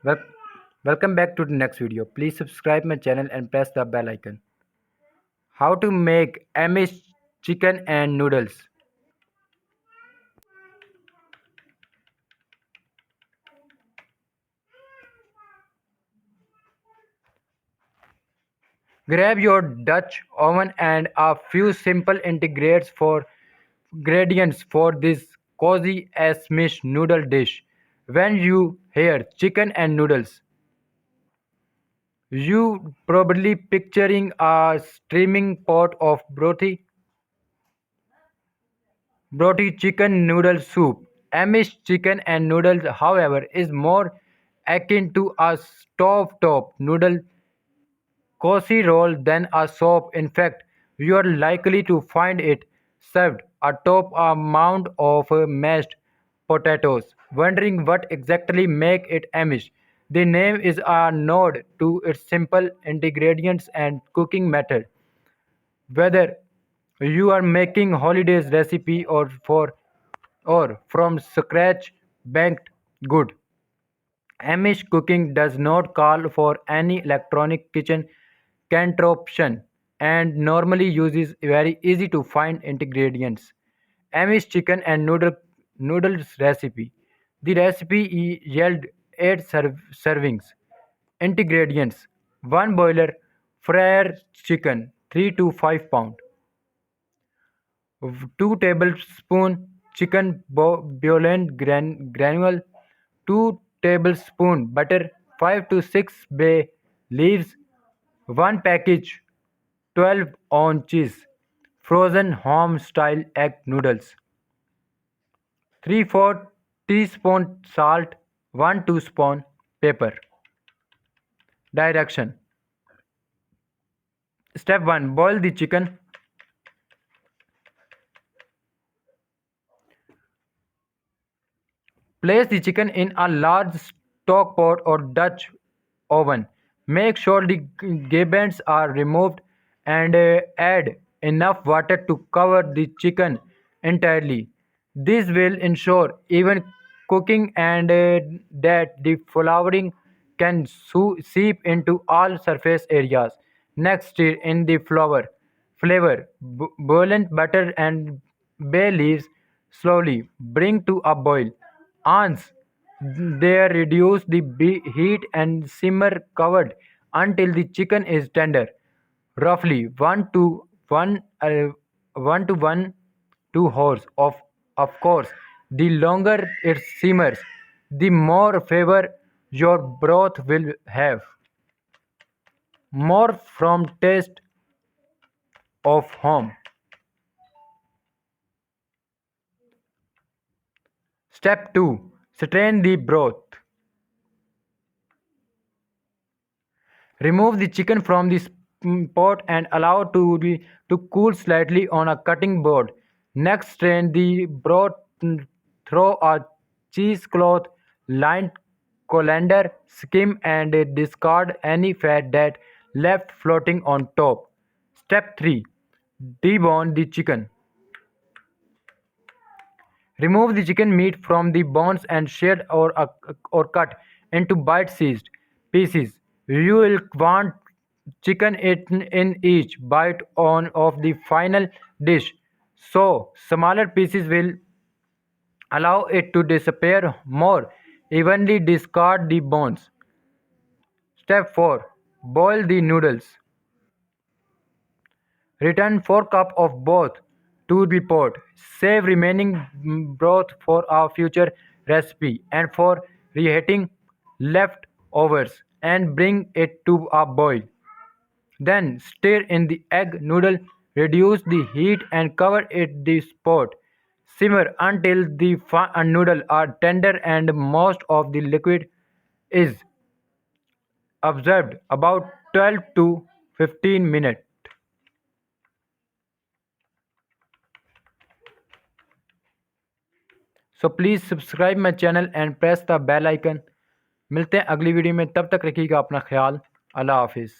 Wel- Welcome back to the next video. Please subscribe my channel and press the bell icon. How to make Amish chicken and noodles. Grab your Dutch oven and a few simple ingredients for this cozy Amish noodle dish. When you hear chicken and noodles, you probably picturing a steaming pot of brothy chicken noodle soup. Amish chicken and noodles, however, is more akin to a stove-top noodle casserole than a soup. In fact, you are likely to find it served atop a mound of mashed potatoes. Wondering what exactly make it Amish? The name is a nod to its simple ingredients and cooking method. Whether you are making holidays recipe or from scratch baked good, Amish cooking does not call for any electronic kitchen contraption and normally uses very easy to find ingredients. Amish chicken and noodles recipe. The recipe yield 8 servings. Ingredients: 1 boiler fryer chicken 3 to 5 pound, 2 tablespoon chicken bouillon granule, 2 tablespoon butter, 5 to 6 bay leaves, 1 package 12-ounce cheese, frozen home style egg noodles, 3/4 teaspoon salt, 1 teaspoon pepper. Direction: Step 1: Boil the chicken. Place the chicken in a large stock pot or Dutch oven. Make sure the gibbets are removed and add enough water to cover the chicken entirely. This will ensure even cooking and that the flavoring can seep into all surface areas. Next, stir in the flavor, boiling butter and bay leaves slowly. Bring to a boil. Once there, reduce the heat and simmer covered until the chicken is tender, roughly 1 to 1 2 hours. Of course, the longer it simmers, the more flavor your broth will have. More from taste of home. Step 2: Strain the broth. Remove the chicken from the pot and allow to cool slightly on a cutting board. Next, strain the broth through a cheesecloth lined colander, skim and discard any fat that left floating on top. Step 3: Debone the chicken. Remove the chicken meat from the bones and shred or cut into bite-sized pieces. You will want chicken eaten in each bite of the final dish, so smaller pieces will allow it to disappear more evenly. Discard the bones. Step 4: Boil the noodles. Return 4 cups of broth to the pot. Save remaining broth for a future recipe and for reheating leftovers and bring it to a boil. Then stir in the egg noodle, reduce the heat and cover it the pot. Simmer until the noodles are tender and most of the liquid is absorbed, about 12 to 15 minutes. So please subscribe my channel and press the bell icon. मिलते हैं अगली video में, तब तक रखिएगा अपना ख्याल। अल्लाह हाफिज़।